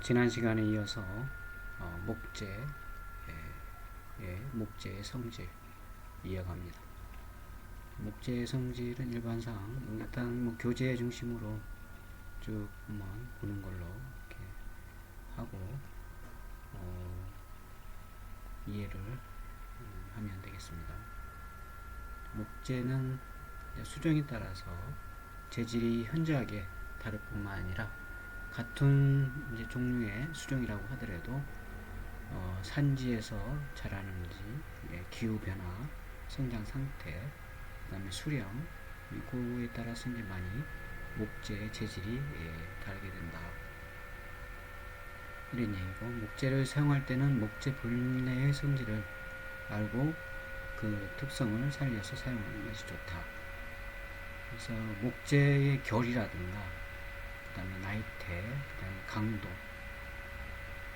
지난 시간에 이어서 목재의 성질 이어갑니다. 목재의 성질은 일반상 일단 교재 중심으로 쭉 한번 보는 걸로 이렇게 하고 이해를 하면 되겠습니다. 목재는 수정에 따라서 재질이 현저하게 다를 뿐만 아니라 같은 종류의 수종이라고 하더라도 산지에서 자라는지, 기후 변화, 성장 상태, 그다음에 수령, 그거에 따라서 많이 목재의 재질이 다르게 된다. 이런 얘기고, 목재를 사용할 때는 목재 본래의 성질을 알고 그 특성을 살려서 사용하는 것이 좋다. 그래서 목재의 결이라든가 그 다음에 나이테, 그 다음에 강도,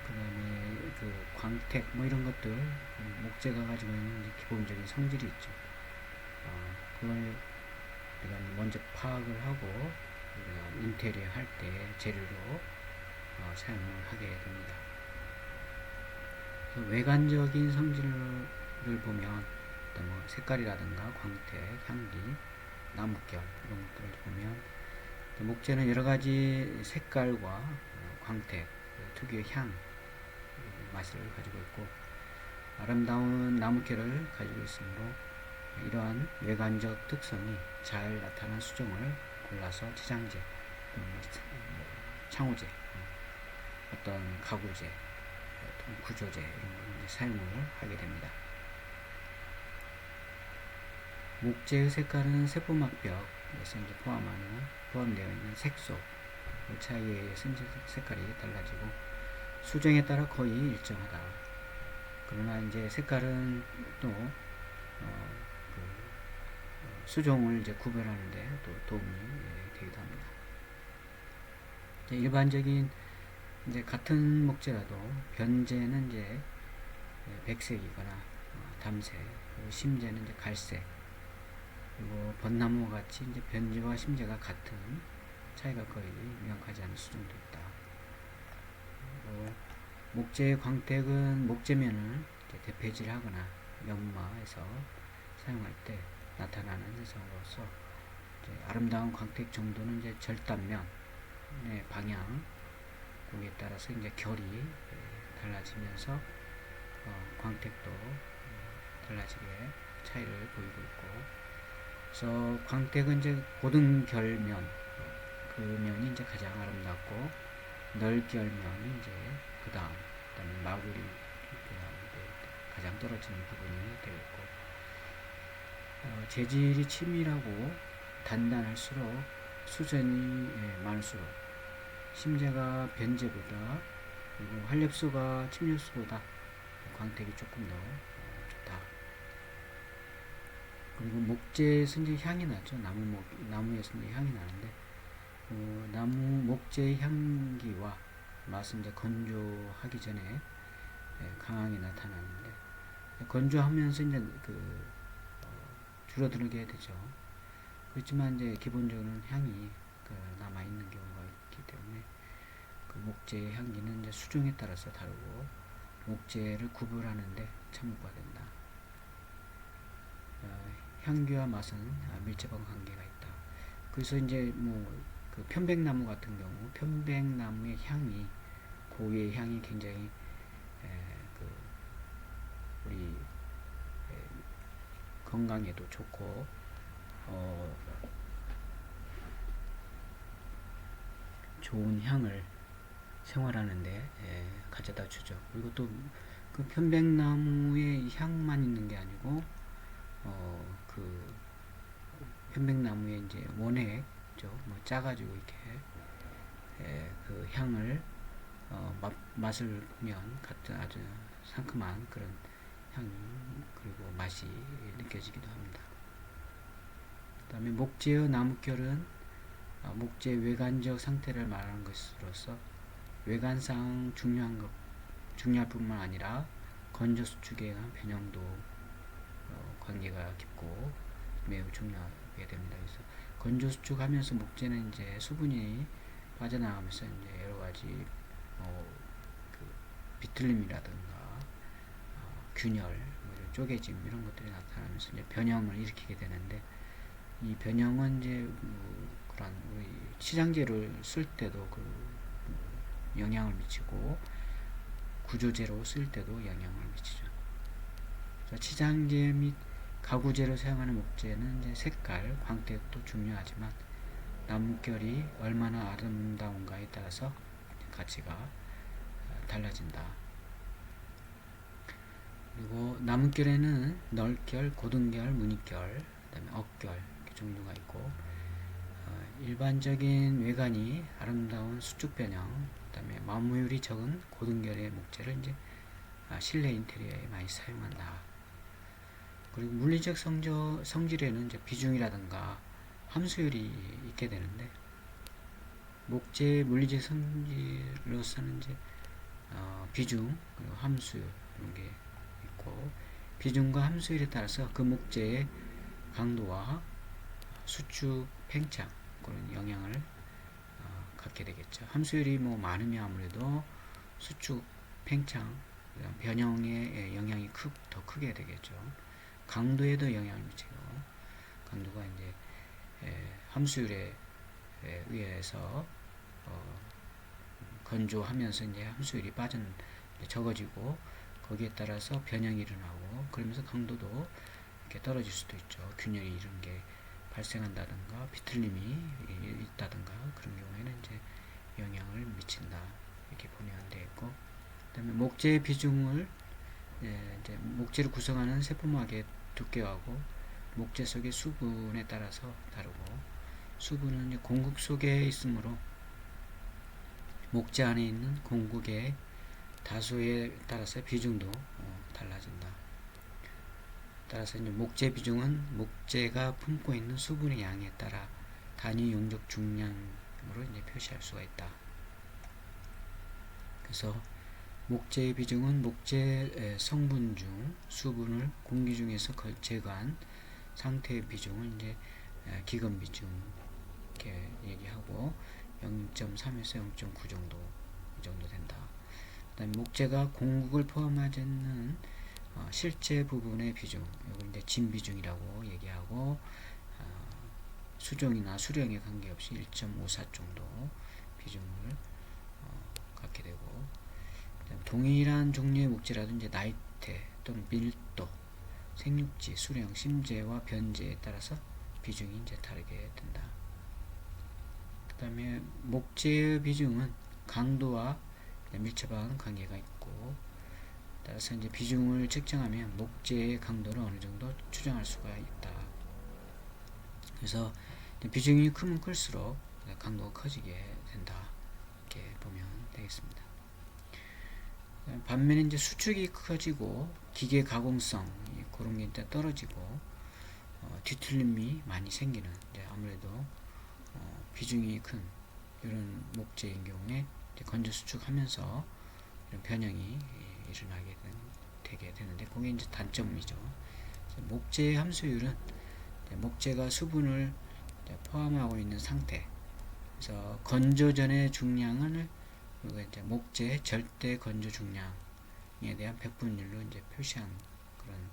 그 다음에 그 광택, 이런 것들, 목재가 가지고 있는 기본적인 성질이 있죠. 그걸 우리가 먼저 파악을 하고, 우리가 인테리어 할 때 재료로 사용을 하게 됩니다. 외관적인 성질을 보면, 색깔이라든가 광택, 향기, 나뭇결, 이런 것들을 보면, 목재는 여러 가지 색깔과 광택, 특유의 향, 맛을 가지고 있고 아름다운 나뭇결을 가지고 있으므로 이러한 외관적 특성이 잘 나타난 수종을 골라서 지장재, 창호재, 어떤 가구재, 구조재 이런 걸 사용을 하게 됩니다. 목재의 색깔은 세포막벽에서 포함되어 있는 색소 차이에 의해서 색깔이 달라지고 수정에 따라 거의 일정하다. 그러나 색깔은 또 수종을 구별하는데 또 도움이 되기도 합니다. 일반적인 같은 목재라도 변재는 백색이거나 담색, 그리고 심재는 갈색, 그리고 벚나무와 같이 변재와 심재가 같은 차이가 거의 명확하지 않은 수종도 있다. 목재의 광택은 목재면을 대패질하거나 연마해서 사용할 때 나타나는 현상으로서 아름다운 광택 정도는 절단면의 방향, 거기에 따라서 결이 달라지면서 광택도 달라지게 차이를 보이고 있고, 그래서 광택은 고등결면, 그 면이 가장 아름답고 널결면이 그 다음에 마구리 가장 떨어지는 부분이 되어 있고, 재질이 치밀하고 단단할수록 수전이 많을수록 심재가 변재보다 그리고 활엽수가 침엽수보다 광택이 조금 더 좋다. 그리고 목재에서 향이 나죠. 나무에서 향이 나는데 목재의 향기와 맛은 건조하기 전에 강하게 나타나는데, 건조하면서 줄어들게 되죠. 그렇지만 기본적으로는 향이 남아있는 경우가 있기 때문에 그 목재의 향기는 수종에 따라서 다르고 목재를 구분하는데 참고가 된다. 향기와 맛은 밀접한 관계가 있다. 그래서 그 편백나무 같은 경우 편백나무의 향이, 고유의 향이 굉장히 우리 건강에도 좋고 좋은 향을 생활하는데 가져다 주죠. 그리고 또 그 편백나무의 향만 있는 게 아니고 그 편백나무의 원액 짜가지고 이렇게 그 향을 맛을 보면 같은 아주 상큼한 그런 향이 그리고 맛이 느껴지기도 합니다. 그 다음에 목재의 나뭇결은 목재의 외관적 상태를 말하는 것으로서 외관상 중요할 뿐만 아니라 건조 수축에 의한 변형도 관계가 깊고 매우 중요하게 됩니다. 그래서 건조 수축하면서 목재는 수분이 빠져나가면서 여러 가지 그 비틀림이라든가 균열, 뭐 이런 쪼개짐 이런 것들이 나타나면서 이제 변형을 일으키게 되는데, 이 변형은 이제 그런 우리 치장제를 쓸 때도 영향을 미치고 구조제로 쓸 때도 영향을 미치죠. 치장제 및 가구제로 사용하는 목재는 이제 색깔, 광택도 중요하지만 나뭇결이 얼마나 아름다운가에 따라서 가치가 달라진다. 그리고 나뭇결에는 널결, 고등결, 무늬결, 그다음에 억결 이렇게 종류가 있고, 일반적인 외관이 아름다운 수축 변형, 그다음에 마모율이 적은 고등결의 목재를 이제 실내 인테리어에 많이 사용한다. 그리고 물리적 성질에는 이제 비중이라든가 함수율이 있게 되는데, 목재의 물리적 성질로서는 이제 비중 그리고 함수율 이런 게 있고, 비중과 함수율에 따라서 그 목재의 강도와 수축, 팽창 그런 영향을 갖게 되겠죠. 함수율이 뭐 많으면 아무래도 수축, 팽창, 변형의 영향이 더 크게 되겠죠. 강도에도 영향을 미치고, 강도가 이제 함수율에 의해서 건조하면서 이제 함수율이 적어지고, 거기에 따라서 변형이 일어나고, 그러면서 강도도 이렇게 떨어질 수도 있죠. 균열이 이런 게 발생한다든가 비틀림이 있다든가 그런 경우에는 이제 영향을 미친다 이렇게 보면 되겠고, 그다음에 목재의 비중을 이제 목재를 구성하는 세포막의 두께하고 목재 속의 수분에 따라서 다르고, 수분은 이제 공국 속에 있으므로 목재 안에 있는 공국의 다수에 따라서 비중도 달라진다. 따라서 이제 목재 비중은 목재가 품고 있는 수분의 양에 따라 단위 용적 중량으로 이제 표시할 수가 있다. 그래서 목재의 비중은 목재 성분 중 수분을 공기 중에서 제거한 상태의 비중을 이제 기건 비중 이렇게 얘기하고, 0.3에서 0.9 정도 이 정도 된다. 그다음에 목재가 공국을 포함하지 않는 실제 부분의 비중, 이걸 이제 진 비중이라고 얘기하고, 수종이나 수령에 관계없이 1.54 정도 비중을 갖게 되고, 동일한 종류의 목재라든지 나이테 또는 밀도, 생육지, 수령, 심재와 변재에 따라서 비중이 이제 다르게 된다. 그 다음에 목재의 비중은 강도와 밀접한 관계가 있고, 따라서 이제 비중을 측정하면 목재의 강도를 어느 정도 추정할 수가 있다. 그래서 비중이 크면 클수록 강도가 커지게 된다 이렇게 보면 되겠습니다. 반면에 이제 수축이 커지고 기계 가공성 그런 게 이제 떨어지고 뒤틀림이 많이 생기는, 이제 아무래도 비중이 큰 이런 목재인 경우에 건조 수축하면서 이런 변형이 되게 되는데, 그게 이제 단점이죠. 목재의 함수율은 목재가 수분을 포함하고 있는 상태, 그래서 건조 전의 중량을 이제 목재 절대 건조 중량에 대한 백분율로 이제 표시한 그런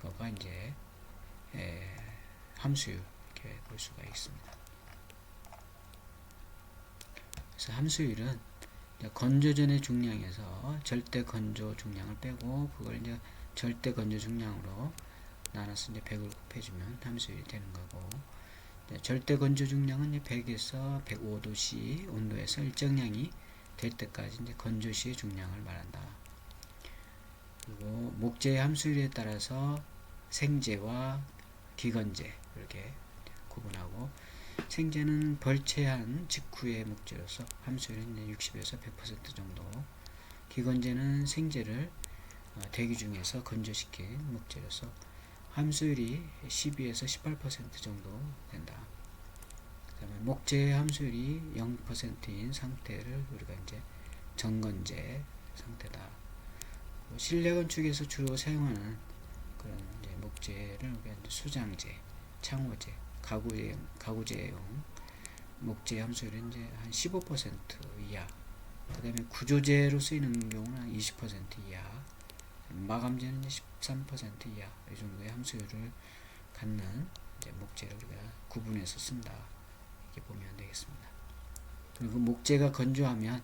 거가 이제 함수율 이렇게 볼 수가 있습니다. 그래서 함수율은 건조 전의 중량에서 절대 건조 중량을 빼고 그걸 이제 절대 건조 중량으로 나눠서 이제 100을 곱해주면 함수율이 되는 거고, 절대 건조 중량은 이제 100에서 105도씨 온도에서 일정량이 될 때까지 이제 건조 시의 중량을 말한다. 그리고 목재의 함수율에 따라서 생재와 기건재 이렇게 구분하고, 생재는 벌채한 직후의 목재로서 함수율은 60에서 100% 정도, 기건재는 생재를 대기 중에서 건조시킨 목재로서 함수율이 12에서 18% 정도 된다. 그 다음에 목재의 함수율이 0%인 상태를 우리가 이제 정건재 상태다. 실내 건축에서 주로 사용하는 그런 이제 목재를 우리가 이제 수장재, 창호재, 가구재용 목재 함수율은 이제 한 15% 이하 그 다음에 구조제로 쓰이는 경우는 20% 이하, 마감제는 13% 이하 이 정도의 함수율을 갖는 이제 목재를 우리가 구분해서 쓴다, 이렇게 보면 되겠습니다. 그리고 목재가 건조하면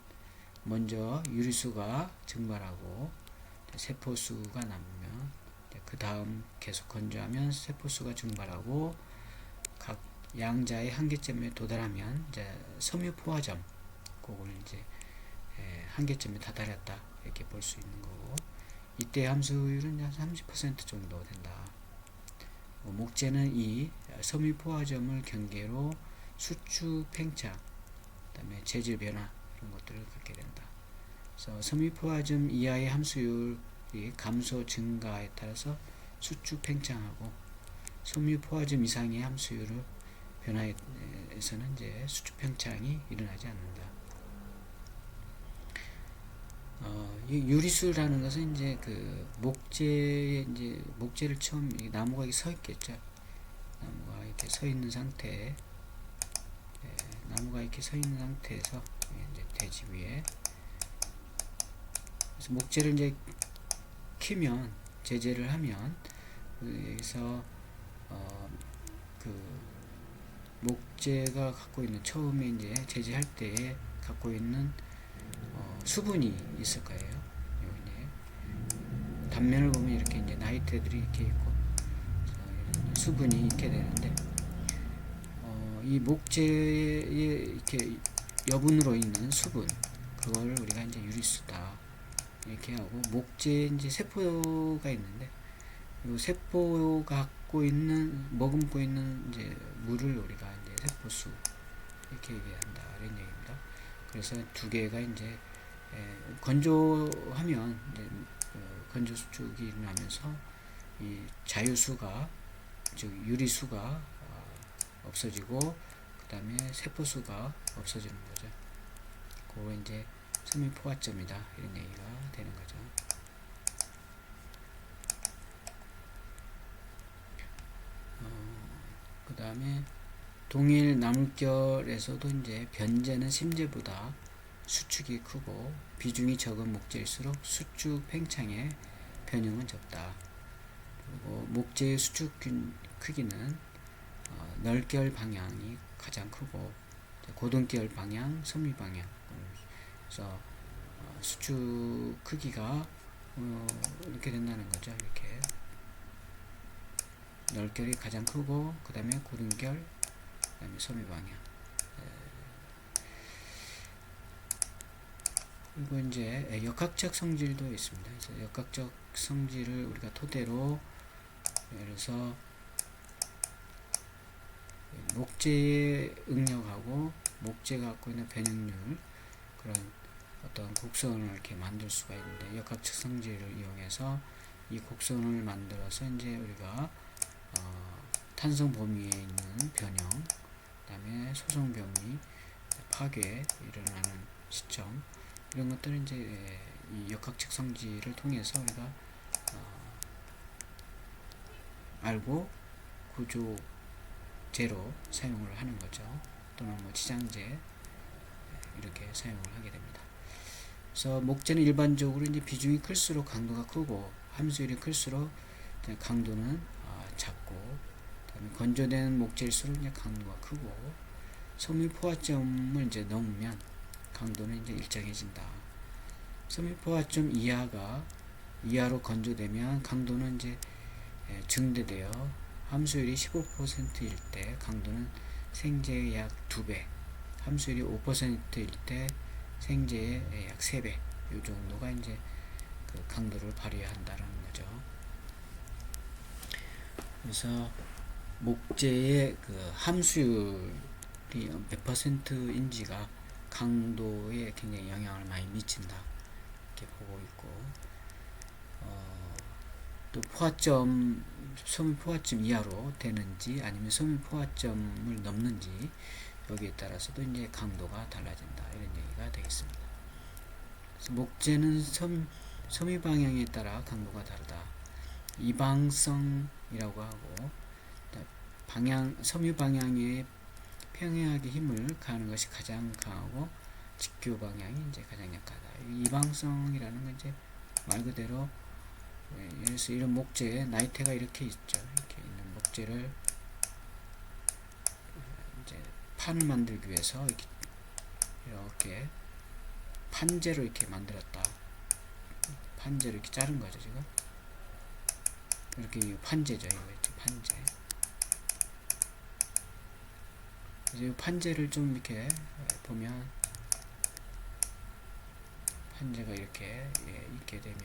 먼저 유리수가 증발하고 세포수가 남으면, 그 다음 계속 건조하면 세포수가 증발하고 각 양자의 한계점에 도달하면 이제 섬유 포화점, 그걸 이제 한계점에 다다랐다, 이렇게 볼 수 있는 거고, 이때 함수율은 한 30% 정도 된다. 목재는 이 섬유 포화점을 경계로 수축 팽창, 그 다음에 재질 변화, 이런 것들을 갖게 된다. 그래서 섬유 포화점 이하의 함수율이 감소 증가에 따라서 수축 팽창하고, 섬유 포화점 이상의 함수율을 변화에서는 이제 수축 팽창이 일어나지 않는다. 이 유리수라는 것은 이제 그 목재를 처음 나무가 이렇게 서 있겠죠. 나무가 이렇게 서 있는 상태에, 나무가 이렇게 서 있는 상태에서 이제 대지 위에, 그래서 목재를 이제 키면, 제재를 하면, 여기서 그 목재가 갖고 있는, 처음에 이제 제재할 때에 갖고 있는 수분이 있을 거예요. 이제 단면을 보면 이렇게 이제 나이트들이 이렇게 있고 수분이 있게 되는데, 이 목재에 이렇게 여분으로 있는 수분, 그걸 우리가 이제 유리수다, 이렇게 하고, 목재에 이제 세포가 있는데, 이 세포가 머금고 있는 이제 물을 우리가 이제 세포수, 이렇게 얘기한다, 이런 얘기입니다. 그래서 두 개가 이제 건조하면 이제 건조 수축이 일어나면서 이 자유수가, 즉 유리수가 없어지고, 그 다음에 세포수가 없어지는 거죠. 그거 이제 섬유 포화점이다, 이런 얘기가 되는 거죠. 그 다음에 동일 나물결에서도 이제 변제는 심재보다 수축이 크고 비중이 적은 목재일수록 수축 팽창의 변형은 적다. 그리고 목재의 수축 크기는 널결 방향이 가장 크고, 고등결 방향, 섬유 방향, 그래서 수축 크기가 이렇게 된다는 거죠. 이렇게 널결이 가장 크고, 그 다음에 고등결, 그 다음에 섬유 방향. 그리고 이제 역학적 성질도 있습니다. 그래서 역학적 성질을 우리가 토대로, 예를 들어서 목재의 응력하고 목재가 갖고 있는 변형률, 그런 어떤 곡선을 이렇게 만들 수가 있는데, 역학적 성질을 이용해서 이 곡선을 만들어서 이제 우리가 탄성 범위에 있는 변형, 그 다음에 소성 범위, 파괴 일어나는 시점, 이런 것들은 이제 이 역학적 성질을 통해서 우리가 알고 구조제로 사용을 하는 거죠. 또는 뭐 지장제, 이렇게 사용을 하게 됩니다. 그래서 목재는 일반적으로 이제 비중이 클수록 강도가 크고, 함수율이 클수록 강도는 작고, 그다음에 건조된 목재일수록 이제 강도가 크고, 섬유 포화점을 이제 넘으면 강도는 이제 일정해진다. 섬유 포화점 이하로 건조되면 강도는 이제 증대되어 함수율이 15%일 때 강도는 생재의 약 2배, 함수율이 5%일 때 생재의 약 3배, 이 정도가 이제 그 강도를 발휘한다는 거죠. 그래서 목재의 그 함수율이 몇 %인지가 강도에 굉장히 영향을 많이 미친다, 이렇게 보고 있고, 또 섬유 포화점 이하로 되는지 아니면 섬유 포화점을 넘는지, 여기에 따라서도 이제 강도가 달라진다, 이런 얘기가 되겠습니다. 그래서 목재는 섬유 방향에 따라 강도가 다르다. 이방성이라고 하고, 섬유 방향에 평행하게 힘을 가하는 것이 가장 강하고, 직교 방향이 이제 가장 약하다. 이방성이라는 건 이제 말 그대로 예를 들어서 이런 목재에 나이테가 이렇게 있죠. 이렇게 있는 목재를 이제 판을 만들기 위해서 이렇게 판재로 이렇게 만들었다. 판재로 이렇게 자른 거죠, 지금. 이렇게 판재죠, 이거 있죠, 판재. 그래서 이 판재를 좀 이렇게 보면 판재가 이렇게 있게 되면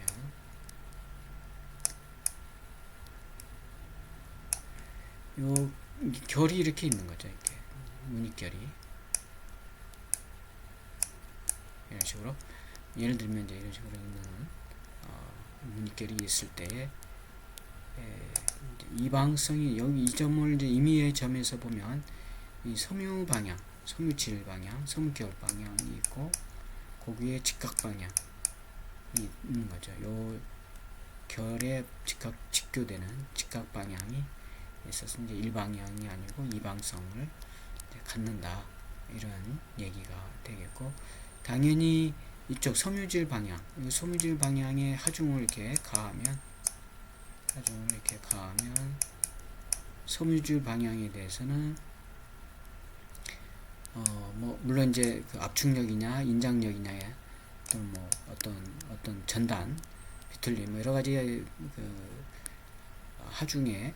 요 결이 이렇게 있는 거죠, 이렇게 무늬결이 이런 식으로. 예를 들면 이제 이런 식으로 있는 무늬결이 있을 때에 이방성이 여기 이 점을 이제 임의의 점에서 보면 이 섬유 방향, 섬유질 방향, 섬유결 방향이 있고 거기에 직각 방향이 있는 거죠. 요 결에 직교되는 직각 방향이 있어서 이제 일방향이 아니고 이방성을 갖는다, 이런 얘기가 되겠고, 당연히 이쪽 섬유질 방향, 섬유질 방향에 하중을 이렇게 가하면 섬유질 방향에 대해서는 뭐 물론 이제 그 압축력이냐 인장력이냐에 또는 뭐 어떤 전단 비틀림 여러 가지 그 하중의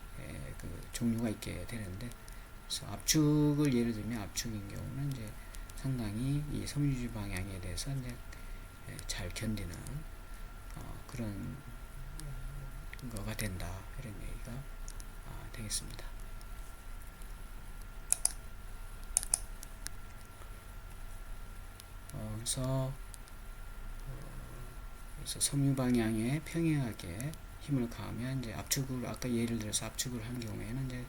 그 종류가 있게 되는데, 그래서 압축을 예를 들면 압축인 경우는 이제 상당히 이 섬유질 방향에 대해서 이제 잘 견디는 그런 거가 된다, 이런 얘기가 되겠습니다. 그래서 섬유 방향에 평행하게 힘을 가하면 이제 압축을, 아까 예를 들어서 압축을 한 경우에는 이제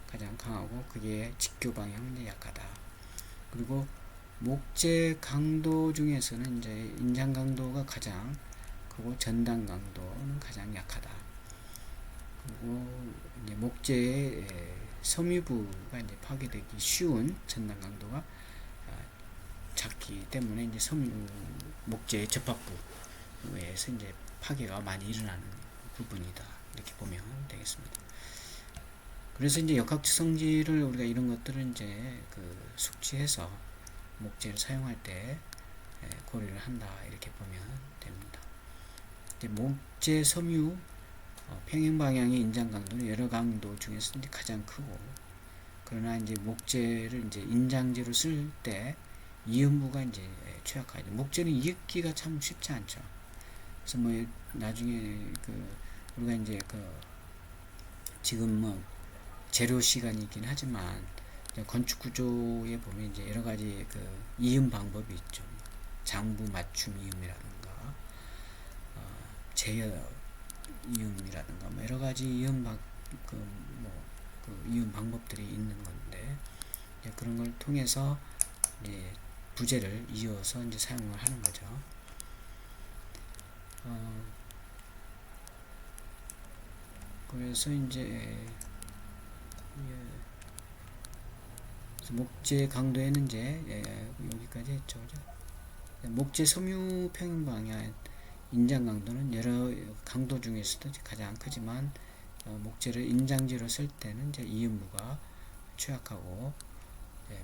가장 강하고 그게 직교 방향은 이제 약하다. 그리고 목재 강도 중에서는 이제 인장 강도가 가장 크고 전단 강도는 가장 약하다. 그리고 이제 목재의 섬유부가 이제 파괴되기 쉬운 전단 강도가 작기 때문에 이제 목재의 접합부에서 이제 파괴가 많이 일어나는 부분이다, 이렇게 보면 되겠습니다. 그래서 이제 역학적 성질을 우리가 이런 것들은 이제 그 숙지해서 목재를 사용할 때 고려를 한다, 이렇게 보면 됩니다. 이제 목재 섬유 평행 방향의 인장 강도는 여러 강도 중에서 이제 가장 크고, 그러나 이제 목재를 이제 인장재로 쓸 때 이음부가 이제 취약하죠. 목재는 이음기가 참 쉽지 않죠. 그래서 뭐 나중에 그 우리가 이제 그 지금 뭐 재료 시간이긴 하지만 건축 구조에 보면 이제 여러 가지 그 이음 방법이 있죠. 장부 맞춤 이음이라든가 제어 이음이라든가 뭐 여러 가지 이음 이음 방법들이 있는 건데, 그런 걸 통해서 이제 부재를 이어서 이제 사용을 하는 거죠. 그래서 이제 목재 강도에는 이제 여기까지 했죠. 목재 섬유 평행 방향 인장 강도는 여러 강도 중에서도 가장 크지만 목재를 인장재로 쓸 때는 이제 이음부가 취약하고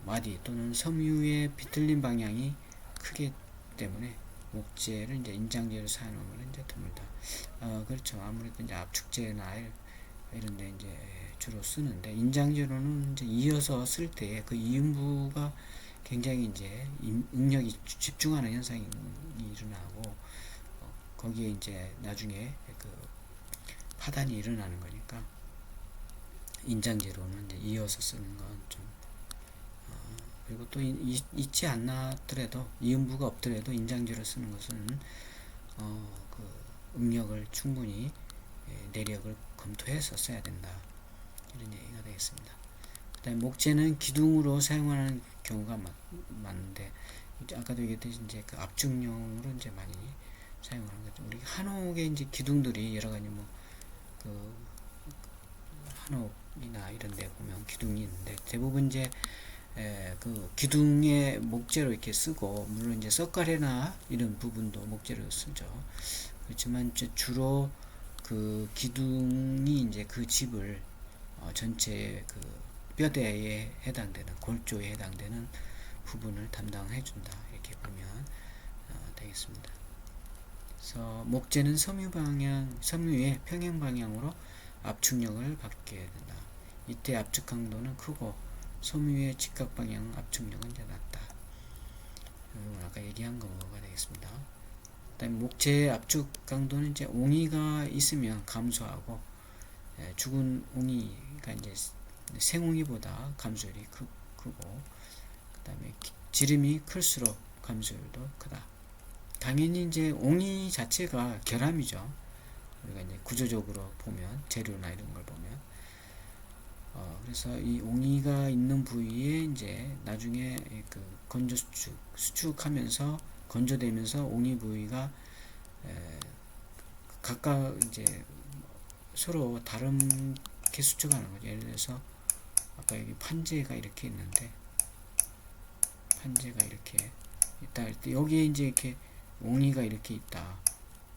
마디 또는 섬유의 비틀림 방향이 크기 때문에 목재를 이제 인장재로 사용하는 것은 이제 드물다. 그렇죠. 아무래도 이제 압축재나 이런 데 이제 주로 쓰는데, 인장재로는 이제 이어서 쓸 때 그 이음부가 굉장히 이제 응력이 집중하는 현상이 일어나고 거기에 이제 나중에 그 파단이 일어나는 거니까 인장재로는 이제 이어서 쓰는 건 좀 그리고 또 있지 않더라도 이음부가 없더라도 인장재로 쓰는 것은 그 응력을 충분히 내력을 검토해서 써야 된다, 이런 얘기가 되겠습니다. 그다음에 목재는 기둥으로 사용하는 경우가 많은데, 아까도 얘기했듯이 이제 그 압축용으로 이제 많이 사용하는 거죠. 우리 한옥의 이제 기둥들이 여러 가지 한옥이나 이런 데 보면 기둥이 있는데 대부분 이제 그 기둥에 목재로 이렇게 쓰고, 물론 이제 석가래나 이런 부분도 목재로 쓰죠. 그렇지만 이제 주로 그 기둥이 이제 그 집을 전체 그 뼈대에 해당되는, 골조에 해당되는 부분을 담당해 준다, 이렇게 보면 되겠습니다. 그래서 목재는 섬유의 평행 방향으로 압축력을 받게 된다. 이때 압축 강도는 크고 섬유의 직각 방향 압축력은 이제 낮다. 아까 얘기한 거가 되겠습니다. 그다음에 목재의 압축 강도는 이제 옹이가 있으면 감소하고, 죽은 옹이가 이제 생옹이보다 감소율이 크고, 그다음에 지름이 클수록 감소율도 크다. 당연히 이제 옹이 자체가 결함이죠. 우리가 이제 구조적으로 보면, 재료나 이런 걸 보면, 그래서 이 옹이가 있는 부위에 이제 나중에 그 건조 수축하면서 건조되면서 옹이 부위가 각각 이제 서로 다르게 수축하는 거죠. 예를 들어서 아까 여기 판재가 이렇게 있는데, 판재가 이렇게 있다 할 때 여기에 이제 이렇게 옹이가 이렇게 있다.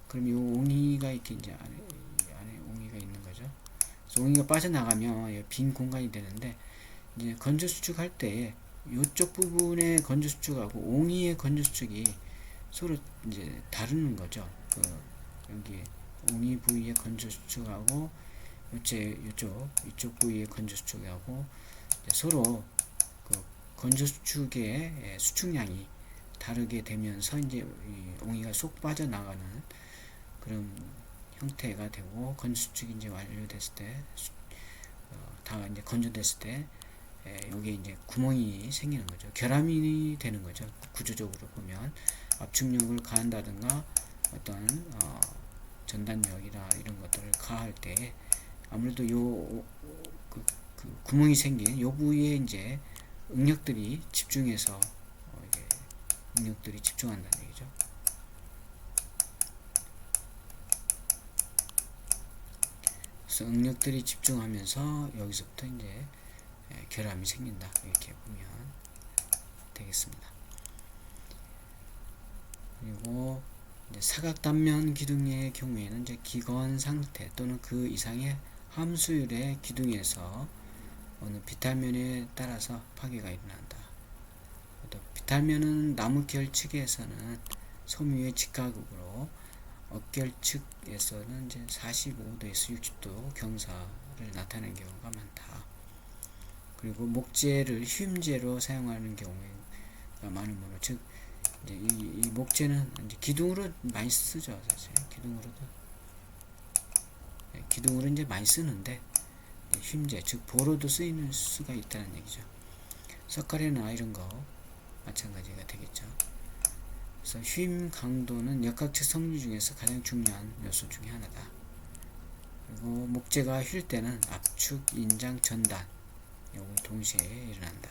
그럼 이 옹이가 이렇게 이제 안에 옹이가 있는 거죠. 그래서 옹이가 빠져나가면 빈 공간이 되는데, 이제 건조 수축할 때 이쪽 부분의 건조 수축하고 옹이의 건조 수축이 서로 이제 다르는 거죠. 여기 옹이 부위의 건조 수축하고 이쪽 부위의 건조 수축하고 서로 그 건조 수축의 수축량이 다르게 되면서 이제 이 옹이가 쏙 빠져나가는 그런 형태가 되고, 건조 수축이 이제 완료됐을 때, 다 이제 건조됐을 때, 여기에 이제 구멍이 생기는 거죠. 결함이 되는 거죠. 구조적으로 보면 압축력을 가한다든가 어떤 전단력이나 이런 것들을 가할 때 아무래도 그 구멍이 생긴 요 부위에 이제 응력들이 집중해서 응력들이 집중한다는 얘기죠. 그래서 응력들이 집중하면서 여기서부터 이제 결함이 생긴다, 이렇게 보면 되겠습니다. 그리고 이제 사각단면 기둥의 경우에는 이제 기건 상태 또는 그 이상의 함수율의 기둥에서 어느 비탈면에 따라서 파괴가 일어난다. 또 비탈면은 나무결 측에서는 섬유의 직각으로, 억결 측에서는 이제 45도에서 60도 경사를 나타내는 경우가 많다. 그리고 목재를 휨재로 사용하는 경우가 많은 거로, 즉 이제 이 목재는 이제 기둥으로 많이 쓰죠. 사실 기둥으로 이제 많이 쓰는데, 휨재 즉 보로도 쓰이는 수가 있다는 얘기죠. 석가래나 이런 거 마찬가지가 되겠죠. 그래서 휨 강도는 역학적 성질 중에서 가장 중요한 요소 중에 하나다. 그리고 목재가 휠 때는 압축, 인장, 전단 요거 동시에 일어난다.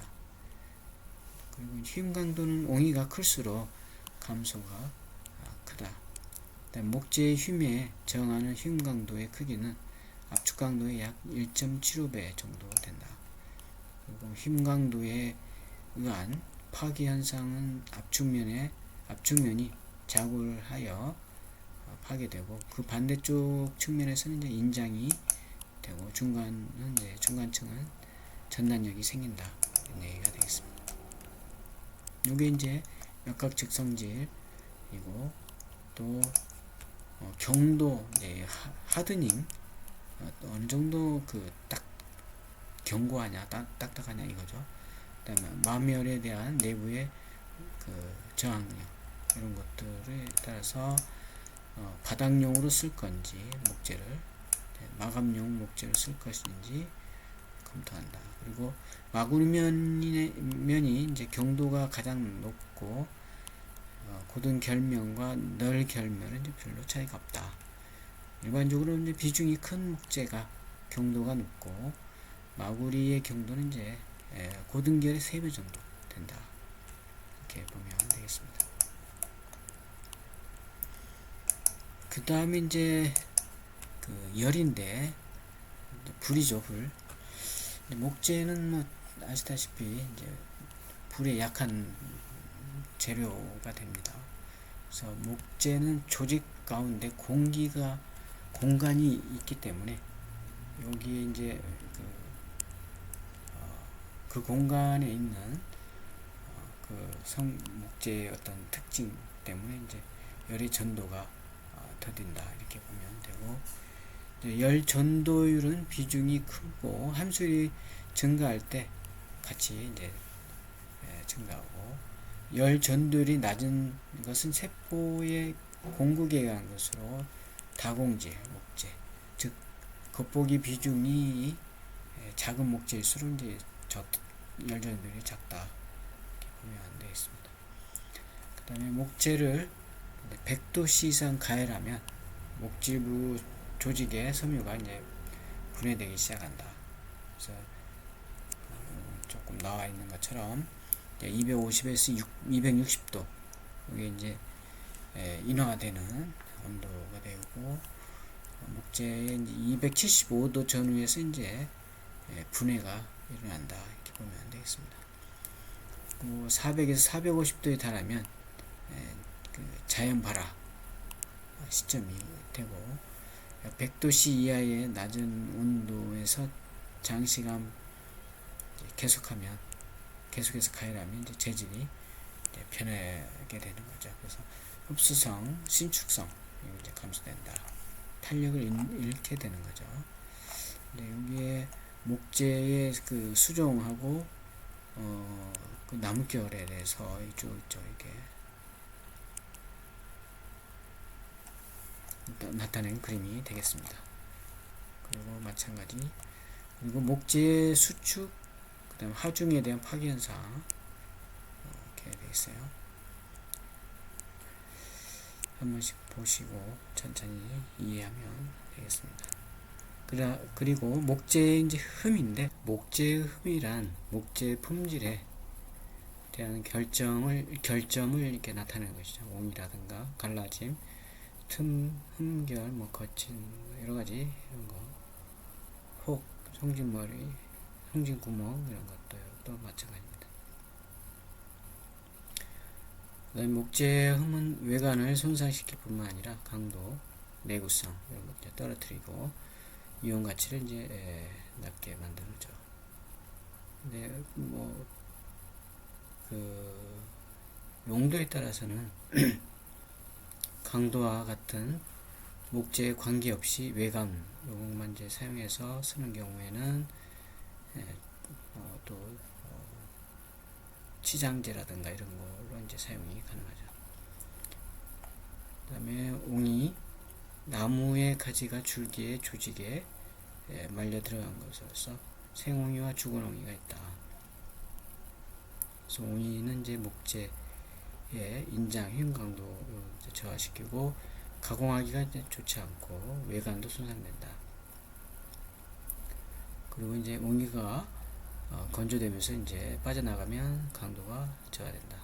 그리고 휨 강도는 옹이가 클수록 감소가 크다. 목재의 휨에 저항하는 휨 강도의 크기는 압축 강도의 약 1.75배 정도 된다. 그리고 휨 강도에 의한 파괴 현상은 압축면이 자굴 하여 파괴되고, 그 반대쪽 측면에서는 이제 인장이 되고, 중간층은 전단력이 생긴다, 이런 얘기가 되겠습니다. 이게 이제 역학적 성질이고, 또 경도, 하드닝, 어느 정도 딱 견고하냐, 딱딱하냐 이거죠. 그다음에 마멸에 대한 내부의 저항력, 이런 것들에 따라서 바닥용으로 쓸 건지 목재를, 마감용 목재를 쓸 것인지 검토한다. 그리고 마구니면이 이제 경도가 가장 높고, 고든 결면과 널 결면은 이제 별로 차이가 없다. 일반적으로 이제 비중이 큰 목재가 경도가 높고, 마구리의 경도는 이제 고등결의 3배 정도 된다, 이렇게 보면 되겠습니다. 그 다음에 이제 열인데, 불이죠, 불. 목재는 뭐 아시다시피 이제 불에 약한 재료가 됩니다. 그래서 목재는 조직 가운데 공간이 있기 때문에 여기에 이제 그 공간에 있는 목재의 어떤 특징 때문에 이제 열의 전도가 더딘다 이렇게 보면 되고, 열 전도율은 비중이 크고 함수율이 증가할 때 같이 이제 증가하고, 열 전도율이 낮은 것은 세포의 공급에 의한 것으로 다공재 목재, 즉 겉보기 비중이 작은 목재일수록 이제 열 전도율이 작다 이렇게 보면 되겠습니다. 그 다음에 목재를 100도씨 이상 가열하면 목질부 조직의 섬유가 이제 분해되기 시작한다. 그래서 조금 나와 있는 것처럼 250에서 260도 이게 이제 인화되는 온도가 되고, 목재의 275도 전후에서 이제 분해가 일어난다 이렇게 보면 되겠습니다. 400에서 450도에 달하면 자연 발화 시점이 되고, 100도씨 이하의 낮은 온도에서 장시간 계속해서 가열하면 이제 재질이 이제 변하게 되는 거죠. 그래서 흡수성, 신축성 이제 감소된다. 탄력을 잃게 되는 거죠. 여기에 목재의 그 수종하고 그 나뭇결에 대해서 이쪽 이렇게 나타낸 그림이 되겠습니다. 그리고 마찬가지, 그리고 목재의 수축, 그 다음 하중에 대한 파괴현상 이렇게 되어 있어요. 한 번씩 보시고 천천히 이해하면 되겠습니다. 그리고 목재의 이제 흠인데, 목재의 흠이란 목재 품질에 대한 결점을 이렇게 나타내는 것이죠. 옹이라든가 갈라짐, 흠결, 거친 여러 가지 이런 거, 혹, 송진머리, 송진구멍 이런 것도 마찬가지입니다. 그다음에 목재의 흠은 외관을 손상시킬 뿐만 아니라 강도, 내구성 이런 것들 떨어뜨리고 이온 가치를 이제 낮게 만들죠. 근데 그 용도에 따라서는 강도와 같은 목재에 관계없이 외관 요것만 이제 사용해서 쓰는 경우에는 또 치장제라든가 이런 걸로 이제 사용이 가능하죠. 그 다음에 옹이, 나무의 가지가 줄기의 조직에 말려 들어간 것으로서 생옹이와 죽은 옹이가 있다. 그래서 옹이는 이제 목재의 인장, 휘음 강도 저하시키고 가공하기가 이제 좋지 않고 외관도 손상된다. 그리고 이제 옹이가 건조되면서 이제 빠져나가면 강도가 저하된다.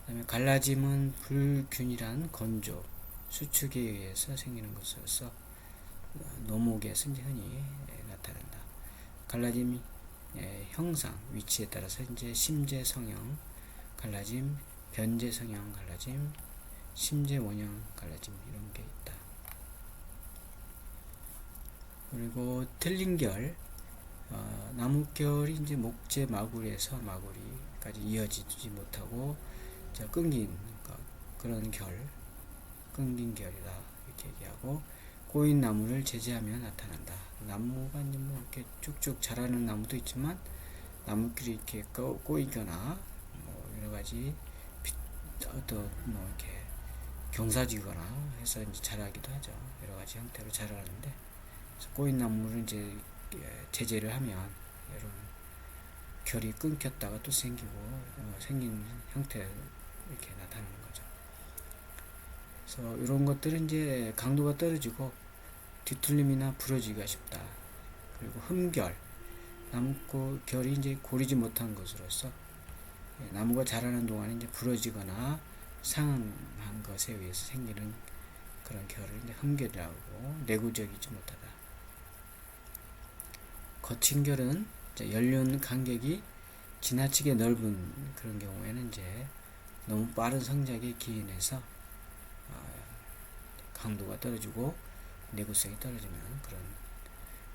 그다음에 갈라짐은 불균일한 건조, 수축에 의해서 생기는 것으로서 노목에서 이제 흔히 나타난다. 갈라짐 형상, 위치에 따라서 이제 심재 성형 갈라짐, 변재 성형 갈라짐, 심재 원형 갈라짐 이런 게 있다. 그리고 틀린 결, 나뭇결이 이제 목재 마구리에서 마구리까지 이어지지 못하고 끊긴 그런 끊긴 결이다 이렇게 얘기하고, 꼬인 나무를 제지하며 나타난다. 나무가 이제 이렇게 쭉쭉 자라는 나무도 있지만 나무끼리 이렇게 꼬이거나 여러 가지 이렇게 경사지거나 해서 이제 자라기도 하죠. 여러 가지 형태로 자라는데, 꼬인 나무를 이제 제재를 하면 이런 결이 끊겼다가 또 생기고 생긴 형태 이렇게 나타나는 거죠. 그래서 이런 것들은 이제 강도가 떨어지고 뒤틀림이나 부러지기가 쉽다. 그리고 흠결, 나무 결이 이제 고리지 못한 것으로서 나무가 자라는 동안에 이제 부러지거나 상한 것에 의해서 생기는 그런 결을 이제 흠결이라고, 내구적이지 못하다. 거친 결은 연륜 간격이 지나치게 넓은 그런 경우에는 이제 너무 빠른 성장에 기인해서 강도가 떨어지고 내구성이 떨어지는 그런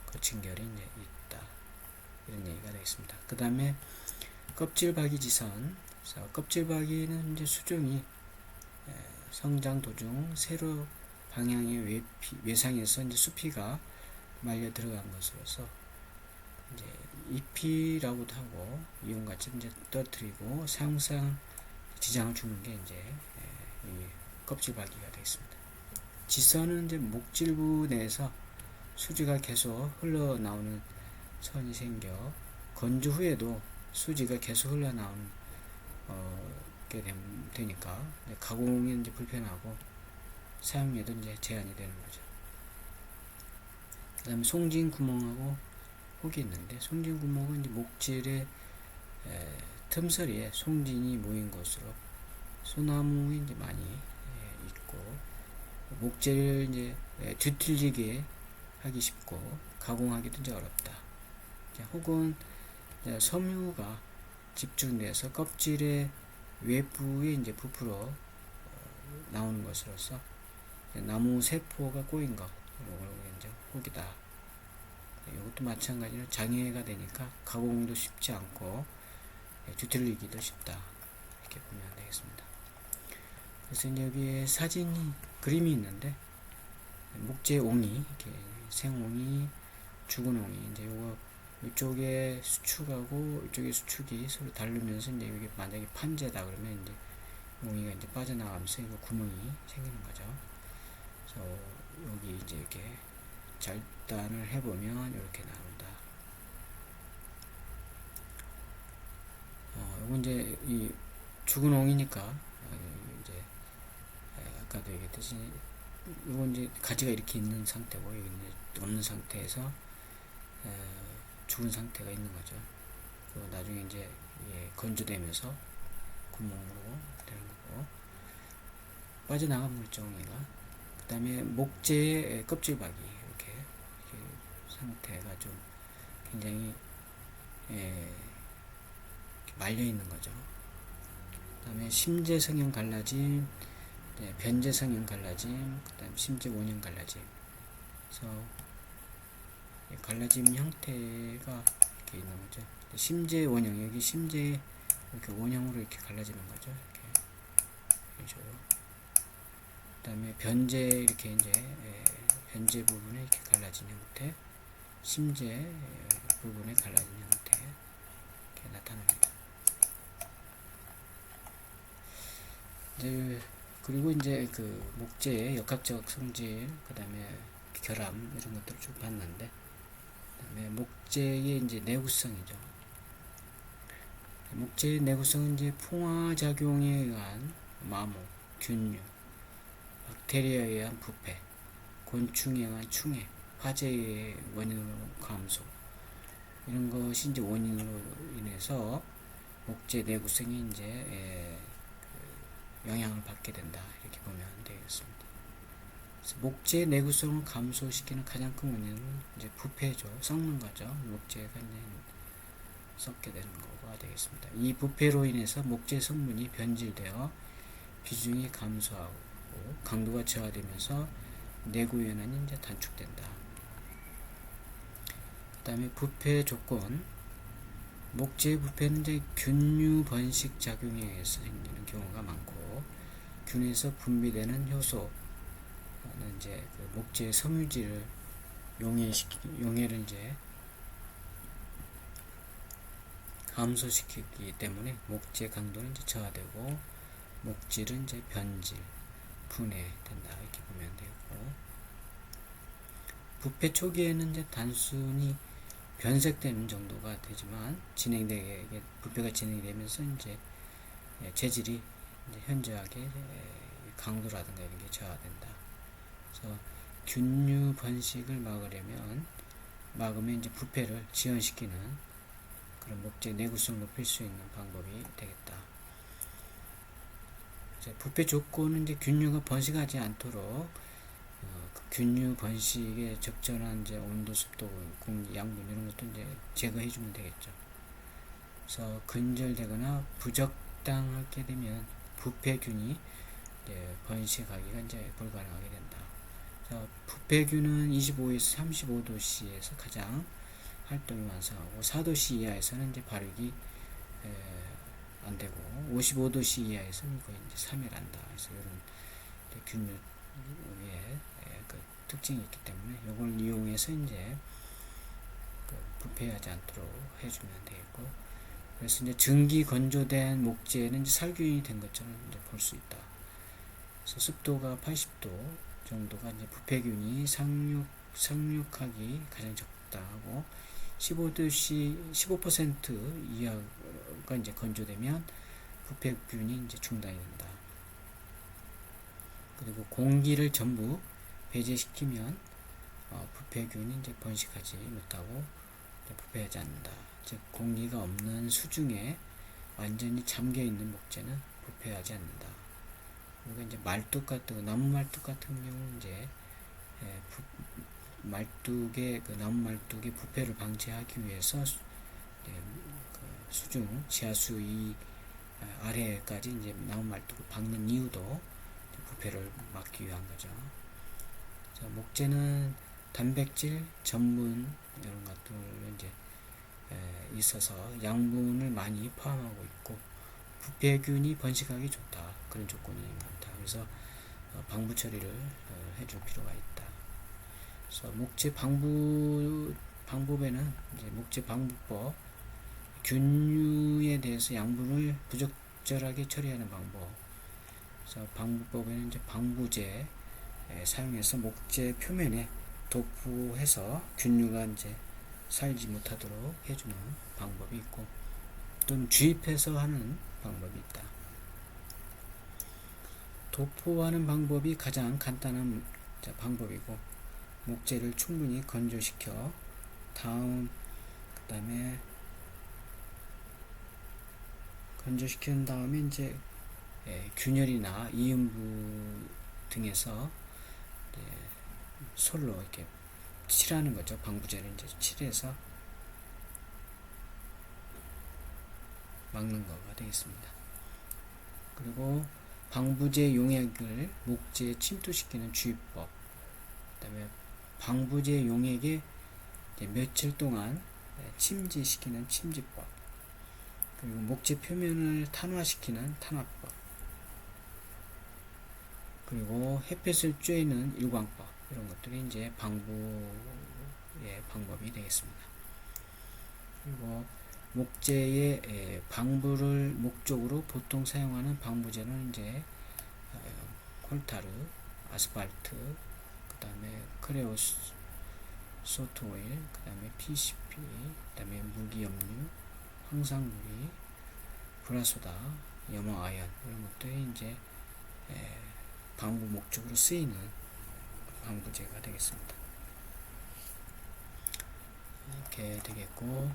거친 결이 이제 있다. 이런 얘기가 되겠습니다. 그 다음에 껍질박이 지선. 껍질박이는 이제 수종이 성장 도중 세로 방향의 외상에서 이제 수피가 말려 들어간 것으로서 이제 잎이라고도 하고 이온같이 이제 떨어뜨리고 사용상 지장을 주는 게 이제 이 껍질박이가 되겠습니다. 지선은 이제 목질부 내에서 수지가 계속 흘러나오는 선이 생겨 건조 후에도 수지가 계속 흘러나오는 게 되니까 가공이 이제 불편하고 사용에도 이제 제한이 되는 거죠. 그 다음에 송진 구멍하고 혹이 있는데, 송진 구멍은 이제 목질의 틈서리에 송진이 모인 곳으로 소나무에 이제 많이 있고, 목재를 이제 뒤틀리게 하기 쉽고 가공하기도 이제 어렵다. 혹은 섬유가 집중돼서 껍질의 외부에 이제 부풀어 나오는 것으로서 나무 세포가 꼬인 것, 이걸 이제 혹이다. 이것도 마찬가지로 장애가 되니까 가공도 쉽지 않고 뒤틀리기도 쉽다. 이렇게 보면 되겠습니다. 그래서 이제 여기에 그림이 있는데, 목재 옹이, 이렇게 생옹이, 죽은 옹이, 이제 요거 이쪽에 수축하고 이쪽에 수축이 서로 다르면서 이제 여기 만약에 판재다 그러면 이제 옹이가 이제 빠져나가면서 이거 구멍이 생기는 거죠. 그래서 여기 이제 이렇게 절단을 해보면 이렇게 나온다. 요거 이제 이 죽은 옹이니까 이제 아까도 얘기했듯이 요건 이제 가지가 이렇게 있는 상태고 여기 이제 없는 상태에서 죽은 상태가 있는 거죠. 그리고 나중에 이제 건조되면서 구멍으로 되는 거고, 빠져나간 물종이가. 그 다음에 목재의 껍질박이 이렇게 상태가 좀 굉장히 말려 있는 거죠. 그 다음에 심재 성형 갈라짐, 변재 성형 갈라짐, 그 다음 심재 원형 갈라짐. 그래서 갈라짐 형태가 이렇게 있는 거죠. 심재 원형, 여기 심재 이렇게 원형으로 이렇게 갈라지는 거죠. 이렇게 이런 식으로. 그 다음에 변재, 이렇게 이제 변재 부분에 이렇게 갈라진 형태, 심재 부분에 갈라진 형태 이렇게 나타납니다. 이제 그리고 이제 그 목재의 역학적 성질, 그 다음에 결함 이런 것들을 쭉 봤는데, 그다음에 목재의 이제 내구성이죠. 목재의 내구성은 이제 풍화작용에 의한 마모, 균류, 박테리아에 의한 부패, 곤충에 의한 충해, 화재의 원인으로 감소, 이런 것이 이제 원인으로 인해서 목재 내구성이 이제 영향을 받게 된다. 이렇게 보면 되겠습니다. 그래서 목재 내구성을 감소시키는 가장 큰 원인은 이제 부패죠. 썩는 거죠. 목재가 이제 썩게 되는 거가 되겠습니다. 이 부패로 인해서 목재 성분이 변질되어 비중이 감소하고 강도가 저하되면서 내구 연한이 이제 단축된다. 그 다음에 부패 조건. 목재 부패는 이제 균류 번식 작용에 의해서 생기는 경우가 많고, 균에서 분비되는 효소는 이제 그 목재의 섬유질을 용해를 이제 감소시키기 때문에 목재 강도는 이제 저하되고 목질은 이제 변질, 분해된다. 이렇게 보면 되고, 부패 초기에는 이제 단순히 변색되는 정도가 되지만 부패가 진행되면서 이제 재질이 이제 현저하게 강도라든가 이런 게 저하된다. 그래서 균류 번식을 막으면 이제 부패를 지연시키는 그런 목재 내구성을 높일 수 있는 방법이 되겠다. 부패 조건은 이제 균류가 번식하지 않도록 균류 번식에 적절한 이제 온도, 습도, 공기, 양분 이런 것도 이제 제거해 주면 되겠죠. 그래서 근절되거나 부적당하게 되면 부패균이 번식하기가 이제 불가능하게 된다. 부패균은 25에서 35도씨에서 가장 활동이 완성하고 4도씨 이하에서는 이제 발육이 안 되고 55도씨 이하에서는 거의 이제 사멸한다. 그래서 이런 균류의 그 특징이 있기 때문에 이걸 이용해서 이제 그 부패하지 않도록 해주면 되겠고, 그래서 이제 증기 건조된 목재는 이제 살균이 된 것처럼 이제 볼 수 있다. 그래서 습도가 80도 정도가 이제 부패균이 상륙하기 가장 적당하고 15% 이하가 이제 건조되면 부패균이 이제 중단이 된다. 그리고 공기를 전부 배제시키면 부패균이 이제 번식하지 못하고 부패하지 않는다. 즉 공기가 없는 수중에 완전히 잠겨 있는 목재는 부패하지 않는다. 그리고 이제 말뚝 같은 나무 말뚝 같은 경우는 이제 나무 말뚝의 부패를 방지하기 위해서 수중 지하수 이 아래까지 이제 나무 말뚝을 박는 이유도 부패를 막기 위한 거죠. 목재는 단백질, 전분 이런 것들 이제 있어서 양분을 많이 포함하고 있고 부패균이 번식하기 좋다. 그런 조건이 많다. 그래서 방부 처리를 해줄 필요가 있다. 그래서 목재 방법에는 이제 목재 방부법, 균류에 대해서 양분을 부적절하게 처리하는 방법. 그래서 방부법에는 이제 방부제 사용해서 목재 표면에 도포해서 균류가 이제 살지 못하도록 해주는 방법이 있고, 또는 주입해서 하는 방법이 있다. 도포하는 방법이 가장 간단한 방법이고, 목재를 충분히 건조시켜 그다음에 건조시킨 다음에 이제 균열이나 이음부 등에서 솔로 이렇게 칠하는 거죠. 방부제를 이제 칠해서 막는 거가 되겠습니다. 그리고 방부제 용액을 목재에 침투시키는 주입법, 그 다음에 방부제 용액에 며칠 동안 침지시키는 침지법, 그리고 목재 표면을 탄화시키는 탄화법, 그리고 햇볕을 쬐는 일광법, 이런 것들이 이제 방부의 방법이 되겠습니다. 그리고 목재의 방부를 목적으로 보통 사용하는 방부제는 이제 콜타르, 아스팔트, 그 다음에 크레오소트 오일, 그 다음에 PCP, 그 다음에 무기염류, 황산구리, 브라소다, 염화아연, 이런 것들이 이제 방부 목적으로 쓰이는 방부제가 되겠습니다. 이렇게 되겠고,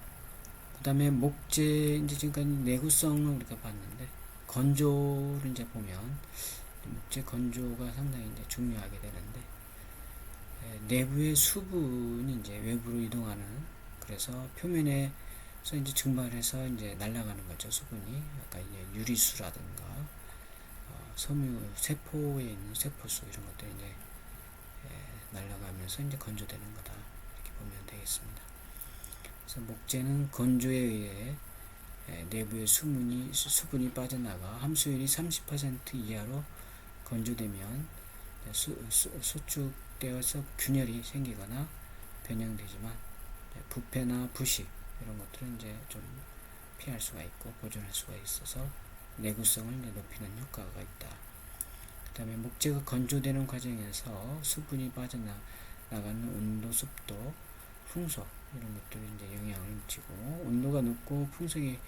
그 다음에 목재, 이제 지금까지 내구성을 우리가 봤는데, 건조를 이제 보면, 목재 건조가 상당히 이제 중요하게 되는데, 내부의 수분이 이제 외부로 이동하는, 그래서 표면에서 이제 증발해서 이제 날아가는 거죠, 수분이. 아까 이제 유리수라든가, 섬유, 세포에 있는 세포수, 이런 것들이 이제 날아가면서 이제 건조되는 거다. 이렇게 보면 되겠습니다. 그래서 목재는 건조에 의해 내부의 수분이 빠져나가 함수율이 30% 이하로 건조되면 수축되어서 균열이 생기거나 변형되지만 부패나 부식 이런 것들은 이제 좀 피할 수가 있고 보존할 수가 있어서 내구성을 이제 높이는 효과가 있다. 그 다음에 목재가 건조되는 과정에서 수분이 빠져나가는 온도, 습도, 풍속 이런 것들이 이제 영향을 미치고, 온도가 높고 풍속이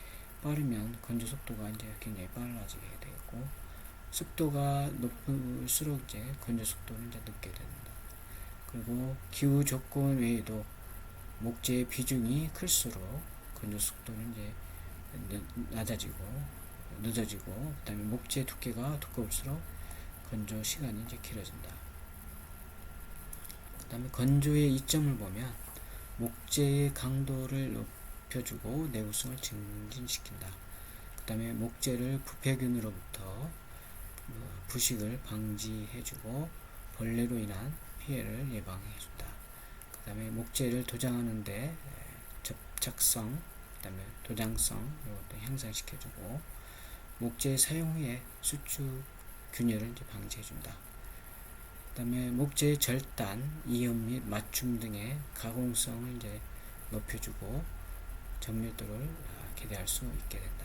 빠르면 건조 속도가 이제 굉장히 빨라지게 되고, 습도가 높을수록 이제 건조 속도는 이제 늦게 된다. 그리고 기후 조건 외에도 목재의 비중이 클수록 건조 속도는 이제 늦어지고, 그다음에 목재 두께가 두꺼울수록 건조 시간이 이제 길어진다. 그다음에 건조의 이점을 보면 목재의 강도를 높여주고 내구성을 증진시킨다. 그 다음에 목재를 부패균으로부터 부식을 방지해주고 벌레로 인한 피해를 예방해준다. 그 다음에 목재를 도장하는데 접착성, 그 다음에 도장성 이것도 향상시켜주고 목재 사용 후에 수축 균열을 이제 방지해준다. 그 다음에 목재의 절단, 이염 및 맞춤 등의 가공성을 이제 높여주고 정밀도를 기대할 수 있게 된다.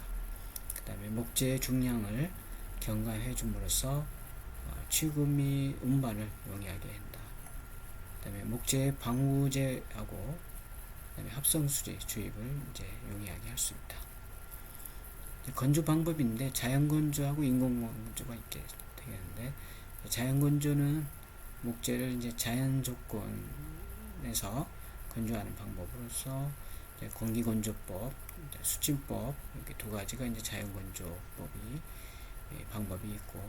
그 다음에 목재의 중량을 경감해 줌으로써 취급 및 운반을 용이하게 한다. 그 다음에 목재의 방부제하고 그다음에 합성수지 주입을 이제 용이하게 할 수 있다. 건조 방법인데 자연 건조하고 인공 건조가 있게 되겠는데, 자연 건조는 목재를 이제 자연 조건에서 건조하는 방법으로서 공기 건조법, 수침법 이렇게 두 가지가 이제 자연 건조법이 방법이 있고,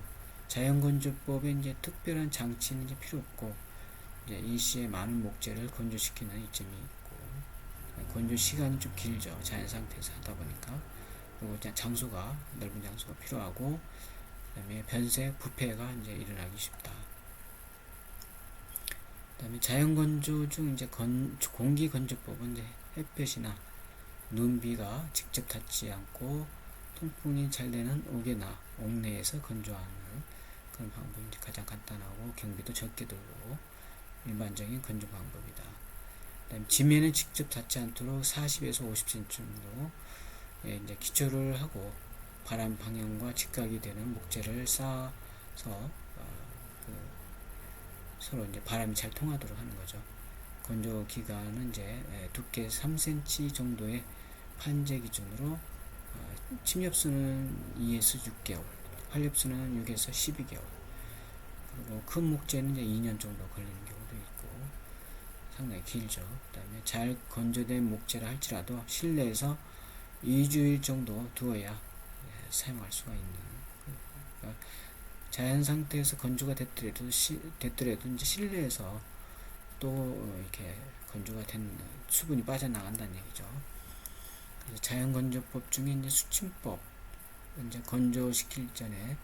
자연 건조법에 이제 특별한 장치는 이제 필요 없고 이제 일시에 많은 목재를 건조시키는 이점이 있고, 건조 시간이 좀 길죠. 자연 상태에서 하다 보니까. 그리고 장소가 넓은 장소가 필요하고, 그다음에 변색, 부패가 이제 일어나기 쉽다. 그다음에 자연 건조 중 이제 공기 건조법은 이제 햇볕이나 눈비가 직접 닿지 않고 통풍이 잘 되는 옥이나 옥내에서 건조하는 그런 방법이 이제 가장 간단하고 경비도 적게 들고 일반적인 건조 방법이다. 그다음에 지면에 직접 닿지 않도록 40에서 50cm 정도 이제 기초를 하고 바람 방향과 직각이 되는 목재를 쌓아서 서로 이제 바람이 잘 통하도록 하는 거죠. 건조 기간은 이제 두께 3cm 정도의 판재 기준으로 침엽수는 2에서 6개월, 활엽수는 6에서 12개월, 그리고 큰 목재는 이제 2년 정도 걸리는 경우도 있고 상당히 길죠. 그 다음에 잘 건조된 목재라 할지라도 실내에서 2주일 정도 두어야 사용할 수가 있는, 그러니까 자연 상태에서 건조가 됐더라도 이제 실내에서 또 이렇게 건조가 된 수분이 빠져나간다는 얘기죠. 그래서 자연 건조법 중에 이제 수침법, 이제 건조시킬 전에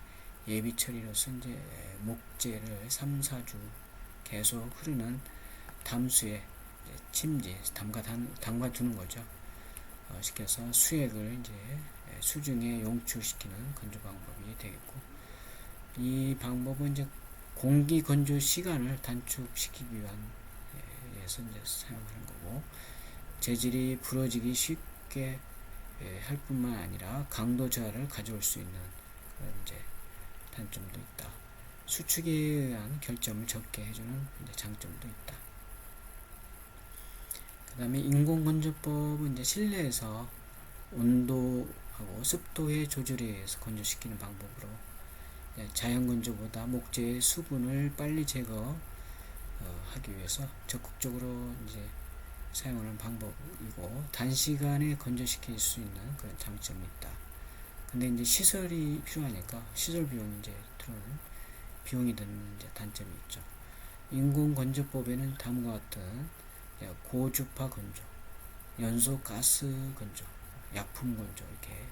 예비 처리로서 이제 목재를 3, 4주 계속 흐르는 담수에 침지 담가 두는 거죠. 시켜서 수액을 이제 수중에 용출시키는 건조 방법이 되겠고, 이 방법은 이제 공기 건조 시간을 단축시키기 위해서 이제 사용하는 거고, 재질이 부러지기 쉽게 할 뿐만 아니라 강도 저하를 가져올 수 있는 그런 이제 단점도 있다. 수축에 의한 결점을 적게 해주는 이제 장점도 있다. 그 다음에 인공건조법은 이제 실내에서 온도하고 습도의 조절에 의해서 건조시키는 방법으로 자연건조보다 목재의 수분을 빨리 제거하기 위해서 적극적으로 이제 사용하는 방법이고, 단시간에 건조시킬 수 있는 그런 장점이 있다. 근데 이제 시설이 필요하니까 시설 비용이 이제 들어오는 비용이 드는 이제 단점이 있죠. 인공건조법에는 다음과 같은 고주파 건조, 연소 가스 건조, 약품 건조 이렇게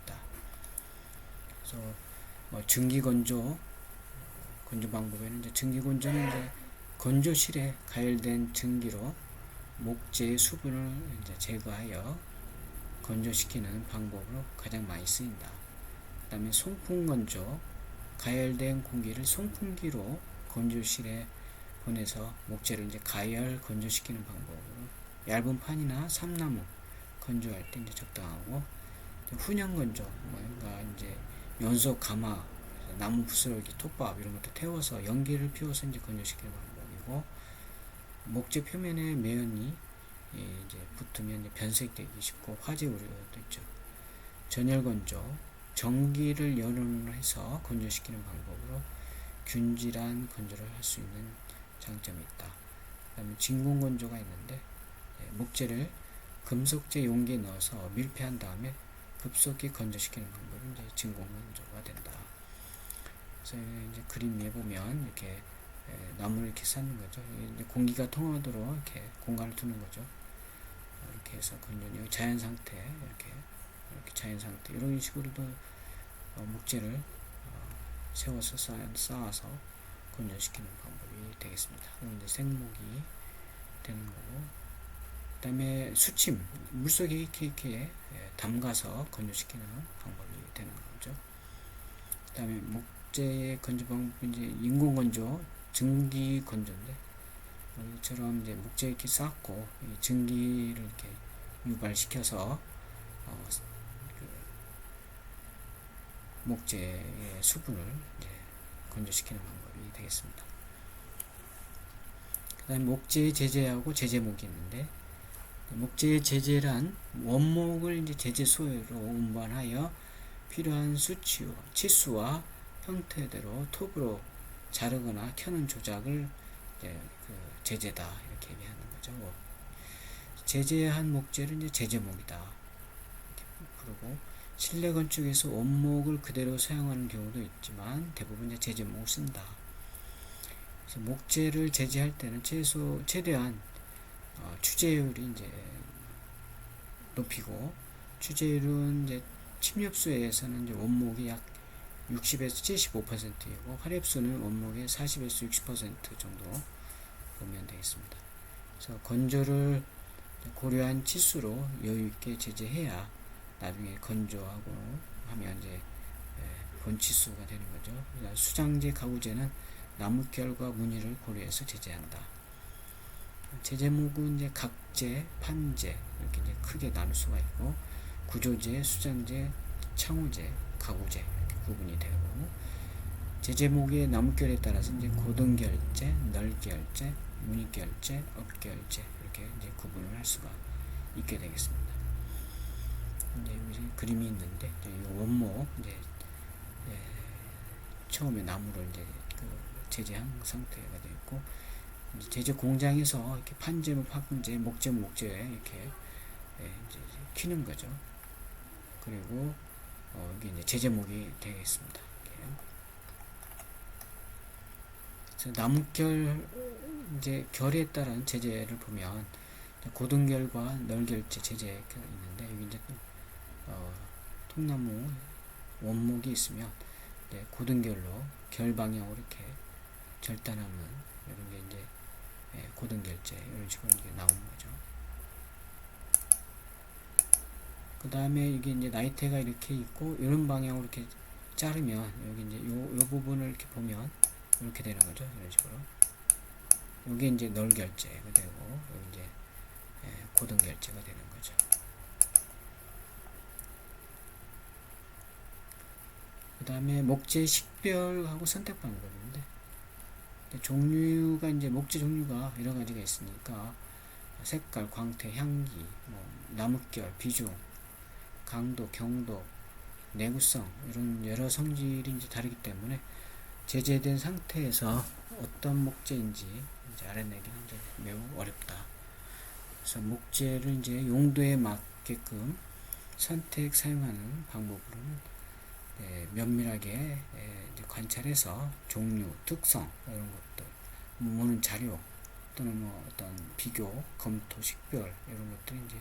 있다. 그래서 증기 건조 방법에는 이제 증기 건조는 이제 건조실에 가열된 증기로 목재의 수분을 이제 제거하여 건조시키는 방법으로 가장 많이 쓰인다. 그 다음에 송풍 건조, 가열된 공기를 송풍기로 건조실에 보내서 목재를 이제 가열 건조시키는 방법으로 얇은 판이나 삼나무 건조할 때 이제 적당하고, 훈연 건조, 뭔가 이제 연소 가마, 나무 부스러기, 톱밥 이런 것도 태워서 연기를 피워서 이제 건조시키는 방법이고, 목재 표면에 매연이 이제 붙으면 이제 변색되기 쉽고 화재 우려도 있죠. 전열 건조, 전기를 연원해서 건조시키는 방법으로 균질한 건조를 할 수 있는 장점이 있다. 그 다음에 진공 건조가 있는데, 목재를 금속재 용기에 넣어서 밀폐한 다음에 급속히 건조시키는 방법이 이제 진공 건조가 된다. 그래서 이제 그림 위에 보면 이렇게 나무를 이렇게 쌓는 거죠. 이제 공기가 통하도록 이렇게 공간을 두는 거죠. 이렇게 해서 건조는 자연 상태 이렇게 자연 상태 이런 식으로도 목재를 세워서 쌓아서 건조시키는 방법이 되겠습니다. 이건 이제 생목이 되는 거고, 그 다음에 수침 물속에 이렇게 담가서 건조시키는 방법이 되는 거죠. 그 다음에 목재의 건조 방법은 이제 인공 건조, 증기 건조인데, 이처럼 이제 목재 이렇게 쌓고 증기를 이렇게 유발시켜서 그 목재의 수분을 이제 건조시키는 방법이 되겠습니다. 그 다음에 목재의 제재하고 제재목이 있는데, 목재의 제재란 원목을 이제 제재소로 운반하여 필요한 치수와 형태대로 톱으로 자르거나 켜는 조작을 이제 제재다 이렇게 얘기하는 거죠. 제재한 목재를 이제 제재목이다 이렇게 부르고, 실내 건축에서 원목을 그대로 사용하는 경우도 있지만 대부분 이제 제재목을 쓴다. 그래서 목재를 제재할 때는 최대한 추재율이 이제 높이고, 추재율은 이제 침엽수에서는 이제 원목이 약 60에서 75%이고 화렵수는 원목의 40에서 60% 정도 보면 되겠습니다. 그래서 건조를 고려한 치수로 여유 있게 제재해야 나중에 건조하고 하면 이제 본치수가 되는 거죠. 수장제, 가구제는 나뭇결과 무늬를 고려해서 제재한다. 제재목은 이제 각재, 판재 이렇게 이제 크게 나눌 수가 있고, 구조재, 수장재, 창호재, 가구재 이렇게 구분이 되고, 제재목의 나뭇결에 따라서 이제 고등결재, 널결재, 무늬결재, 업결재 이렇게 이제 구분을 할 수가 있게 되겠습니다. 이제 여기 그림이 있는데, 이 원목 이제 처음에 나무를 이제 제재한 상태가 되어 있고, 제재 공장에서 이렇게 판재목, 판재, 목재목, 목재 이렇게 이제 키는 거죠. 그리고 이게 이제 제재목이 되겠습니다. 그래서 나뭇결 이제 결에 따른 제재를 보면 고등결과 널결재 제재가 있는데, 여기 이제 통나무 원목이 있으면 고등결로 결 방향으로 이렇게 절단하는 이런 게 이제 고등결재 이런 식으로 이게 나오는 거죠. 그 다음에 이게 이제 나이테가 이렇게 있고, 이런 방향으로 이렇게 자르면 여기 이제 요 부분을 이렇게 보면 이렇게 되는 거죠. 이런 식으로. 여기 이제 널결재가 되고, 여기 이제 고등결재가 되는 거죠. 그 다음에 목재 식별하고 선택 방법인데, 종류가 이제 목재 종류가 여러 가지가 있으니까 색깔, 광택, 향기, 나뭇결, 비중, 강도, 경도, 내구성 이런 여러 성질이 이제 다르기 때문에 제재된 상태에서 어떤 목재인지 이제 알아내기는 이제 매우 어렵다. 그래서 목재를 이제 용도에 맞게끔 선택 사용하는 방법으로는 면밀하게 관찰해서 종류, 특성 이런 것들, 모으는 자료 또는 어떤 비교, 검토, 식별 이런 것들이 이제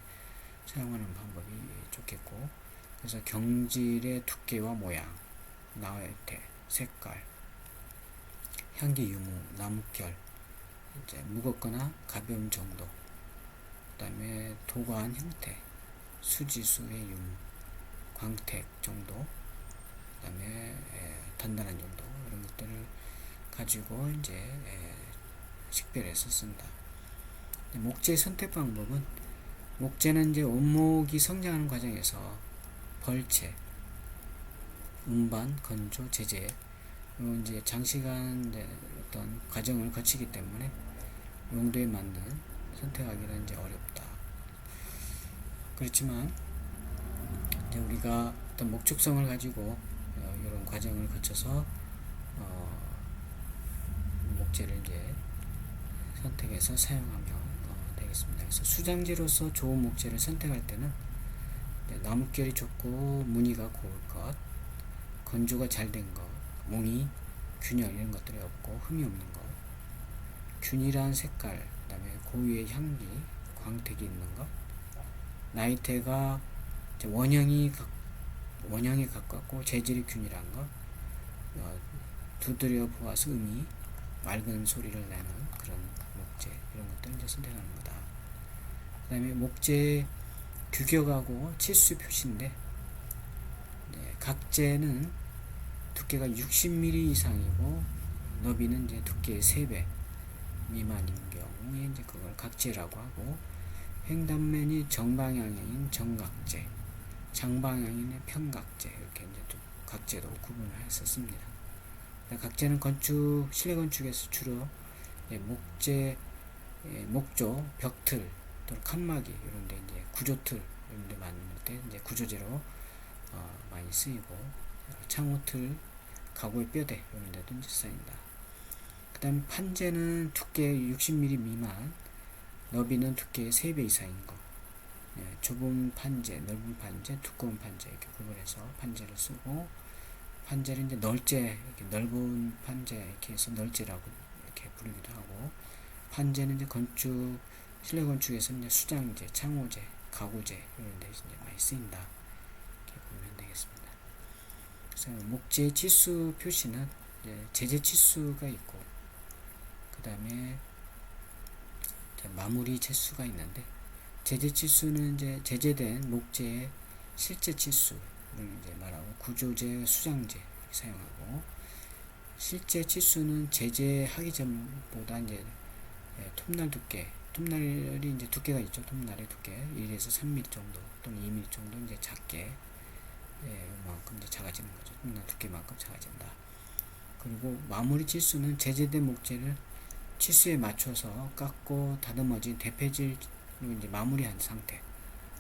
사용하는 방법이 좋겠고, 그래서 경질의 두께와 모양, 나이테, 색깔, 향기 유무, 나뭇결, 이제 무겁거나 가벼운 정도, 그 다음에 도관 형태, 수지수의 유무, 광택 정도, 그 다음에 단단한 정도 이런 것들을 가지고 이제 식별해서 쓴다. 목재 선택 방법은, 목재는 이제 원목이 성장하는 과정에서 벌채, 운반, 건조, 제재 이제 장시간 어떤 과정을 거치기 때문에 용도에 맞는 선택하기는 이제 어렵다. 그렇지만 이제 우리가 어떤 목적성을 가지고 이런 과정을 거쳐서 목재를 이제 선택해서 사용하면 되겠습니다. 그래서 수장재로서 좋은 목재를 선택할 때는 나뭇결이 좋고 무늬가 고울 것, 건조가 잘 된 것, 몽이, 균열 이런 것들이 없고 흠이 없는 것, 균일한 색깔, 그 다음에 고유의 향기, 광택이 있는 것, 나이테가 이제 원형에 가깝고 재질이 균일한 것, 두드려 보아서 맑은 소리를 내는 그런 목재, 이런 것들을 이제 선택하는 거다. 그 다음에 목재 규격하고 치수 표시인데, 각재는 두께가 60mm 이상이고 너비는 이제 두께의 3배 미만인 경우에 이제 그걸 각재라고 하고, 횡단면이 정방향인 정각재, 장방향인의 평각재, 이렇게 이제 또 각재도 구분을 했었습니다. 각재는 실내 건축에서 주로 목재, 목조, 벽틀 또는 칸막이 이런 데 이제 구조틀 이런 데 만들 때 이제 구조재로 많이 쓰이고, 창호틀, 가구의 뼈대 이런 데도 이제 쓰인다. 그 다음에 판재는 두께 60mm 미만, 너비는 두께의 3배 이상인 거, 좁은 판재, 넓은 판재, 두꺼운 판재 이렇게 구분해서 판재를 쓰고, 판재를 이제 널재, 이렇게 넓은 판재 이렇게 해서 널재라고 이렇게 부르기도 하고, 판재는 이제 실내 건축에서 이제 수장재, 창호재, 가구재 이런 데 이제 많이 쓰인다. 이렇게 보면 되겠습니다. 그래서 목재 치수 표시는 제재 치수가 있고, 그 다음에 마무리 치수가 있는데, 제재 치수는 이제 제재된 목재의 실제 치수를 이제 말하고, 구조재, 수장재 이렇게 사용하고, 실제 치수는 제재하기 전보다 이제 톱날 두께, 톱날이 이제 두께가 있죠. 톱날의 두께 1에서 3mm 정도 또는 2mm 정도 이제 작게, 이만큼 이제 작아지는 거죠. 톱날 두께만큼 작아진다. 그리고 마무리 치수는 제재된 목재를 치수에 맞춰서 깎고 다듬어진 대패질로 이제 마무리한 상태,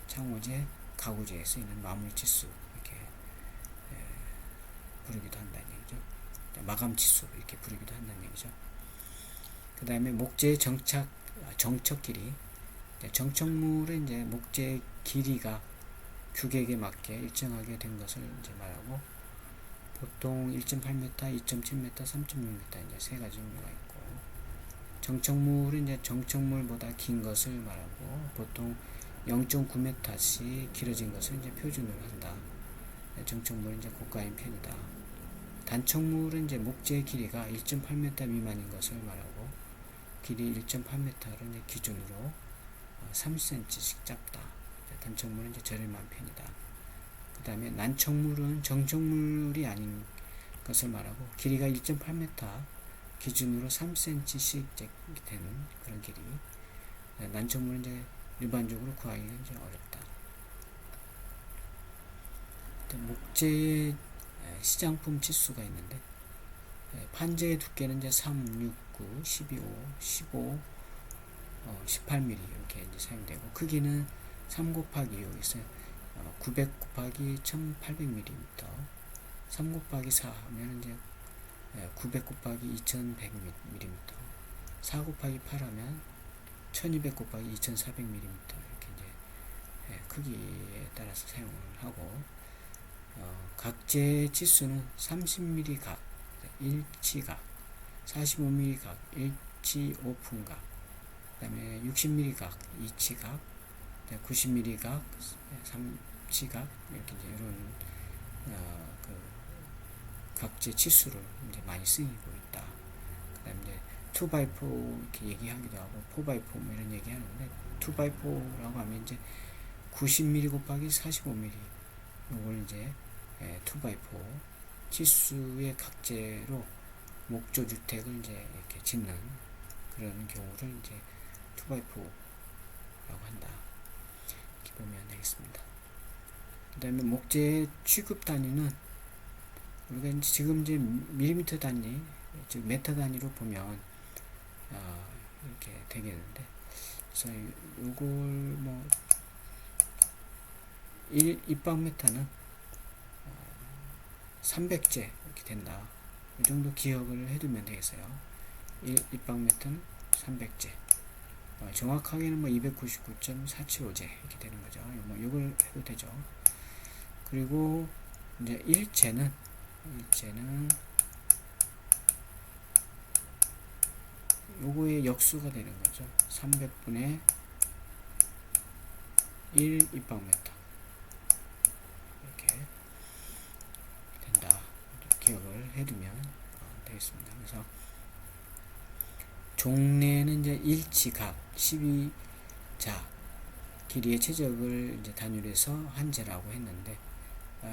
창호재, 가구재에 쓰이는 마무리 치수 이렇게 부르기도 한다는 얘기죠. 마감 치수 이렇게 부르기도 한다는 얘기죠. 그 다음에 목재의 정척 길이, 정척물은 이제 목재의 길이가 규격에 맞게 일정하게 된 것을 이제 말하고, 보통 1.8m, 2.7m, 3.6m 이제 세 가지 종류가 있고, 정척물은 이제 정척물보다 긴 것을 말하고, 보통 0.9m씩 길어진 것을 이제 표준으로 한다. 정척물은 이제 고가인 편이다. 단척물은 이제 목재의 길이가 1.8m 미만인 것을 말하고, 길이 1.8m를 이제 기준으로 3cm씩 짧다. 단척물은 이제 저렴한 편이다. 그 다음에 난척물은 정척물이 아닌 것을 말하고, 길이가 1.8m 기준으로 3cm씩 되는 그런 길이. 난척물은 이제 일반적으로 구하기가 이제 어렵다. 목재의 시장품 치수가 있는데, 판재의 두께는 이제 3, 6, 9, 12, 15, 18mm 이렇게 이제 사용되고, 크기는 3 곱하기 6 있어요. 900 곱하기 1800mm, 3 곱하기 4 하면 이제 900 곱하기 2100mm, 4 곱하기 8 하면 1200 곱하기 2400mm 이렇게 이제 크기에 따라서 사용을 하고, 각재 치수는 30mm 각, 1치각, 45mm 각, 1치 오픈각, 그 다음에 60mm 각, 2치각, 90mm 각, 3치각 이렇게 이제 이런 각재 치수를 이제 많이 쓰이고 있다. 그 다음에 이제 2x4 이렇게 얘기하기도 하고 4x4 뭐 이런 얘기 하는데, 2x4라고 하면 이제 90mm 곱하기 45mm 요걸 이제 2x4 치수의 각재로 목조 주택을 이제 이렇게 짓는 그런 경우를 이제 2x4라고 한다. 이렇게 보면 되겠습니다. 그 다음에 목재의 취급 단위는 우리가 이제 지금 이제 밀리미터 단위, 즉 메터 단위로 보면 이렇게 되겠는데, 그래서 요걸 뭐 1입방미터는 300제 이렇게 된다. 이 정도 기억을 해두면 되겠어요. 1입방미터는 300제. 정확하게는 뭐 299.475제 이렇게 되는 거죠. 뭐 이걸 해도 되죠. 그리고 이제 일제는 요거의 역수가 되는 거죠. 300분의 1 입방미터 이렇게 된다. 기억을 해두면 되겠습니다. 그래서 종래는 이제 일치각 12자 길이의 최적을 이제 단위로 해서 한제라고 했는데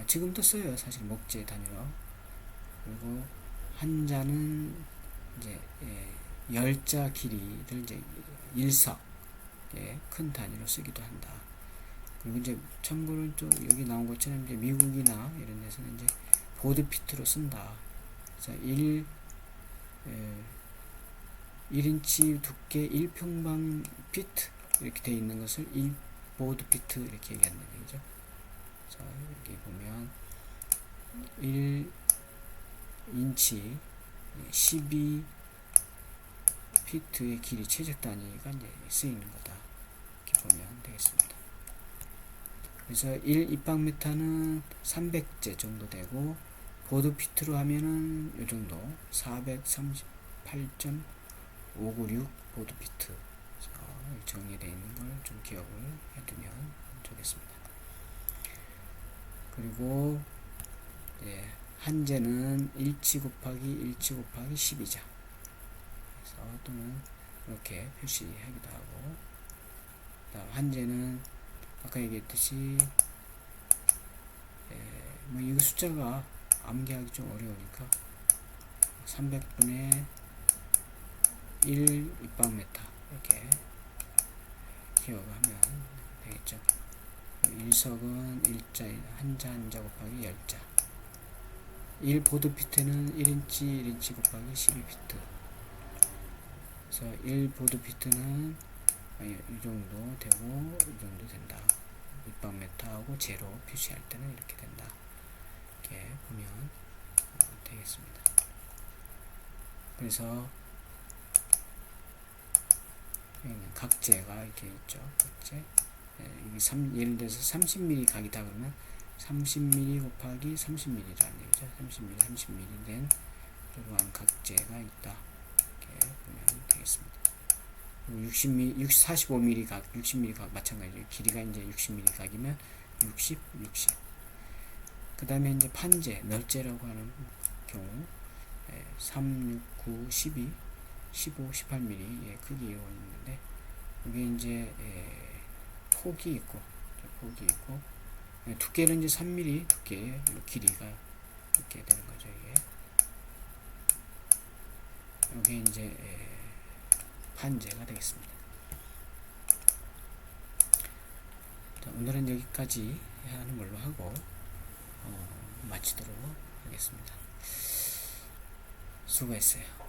지금도 써요. 사실 목재 단위로. 그리고 한자는 이제 열자 길이를 이제 일석 큰 단위로 쓰기도 한다. 그리고 이제 참고로 또 여기 나온 것처럼 이제 미국이나 이런 데서는 이제 보드피트로 쓴다. 그래서 1인치 두께 1평방 피트 이렇게 되어 있는 것을 1보드피트 이렇게 얘기한다는 얘기죠. 자, 여기 보면 1인치 12피트의 길이 최적 단위가 이제 쓰이는 거다. 이렇게 보면 되겠습니다. 그래서 1 입방미터는 300제 정도 되고 보드피트로 하면은 이 정도 438.596 보드피트 정의되어 있는 걸 좀 기억을 해두면 좋겠습니다. 그리고 한제는 1치 곱하기 1치 곱하기 12자 그래서 또는 이렇게 표시하기도 하고, 한제는 아까 얘기했듯이 뭐 이 숫자가 암기하기 좀 어려우니까 300분의 1 입방미터 이렇게 기억하면 되겠죠. 1석은 일자 한자 곱하기 열자 1 보드피트는 1인치 곱하기 12피트 그래서 1 보드피트는 이 정도 되고 이 정도 된다. 입방미터하고 제로 표시할 때는 이렇게 된다. 이렇게 보면 되겠습니다. 그래서 각재가 이렇게 있죠. 각재. 예를 들어서 30mm 각이다 그러면 30mm 곱하기 30mm라는 얘기죠. 30mm, 30mm 된 이러한 각재가 있다. 이렇게 보면 되겠습니다. 60mm, 45mm 각, 60mm 각 마찬가지로 길이가 이제 60mm 각이면 60, 60. 그 다음에 이제 판재, 널재라고 하는 경우 3, 6, 9, 12, 15, 18mm의 크기로 있는데 이게 이제 폭이 있고 두께는 이제 3mm 두께의 길이가 이렇게 되는 거죠. 이게 이제 판재가 되겠습니다. 자, 오늘은 여기까지 하는 걸로 하고 마치도록 하겠습니다. 수고했어요.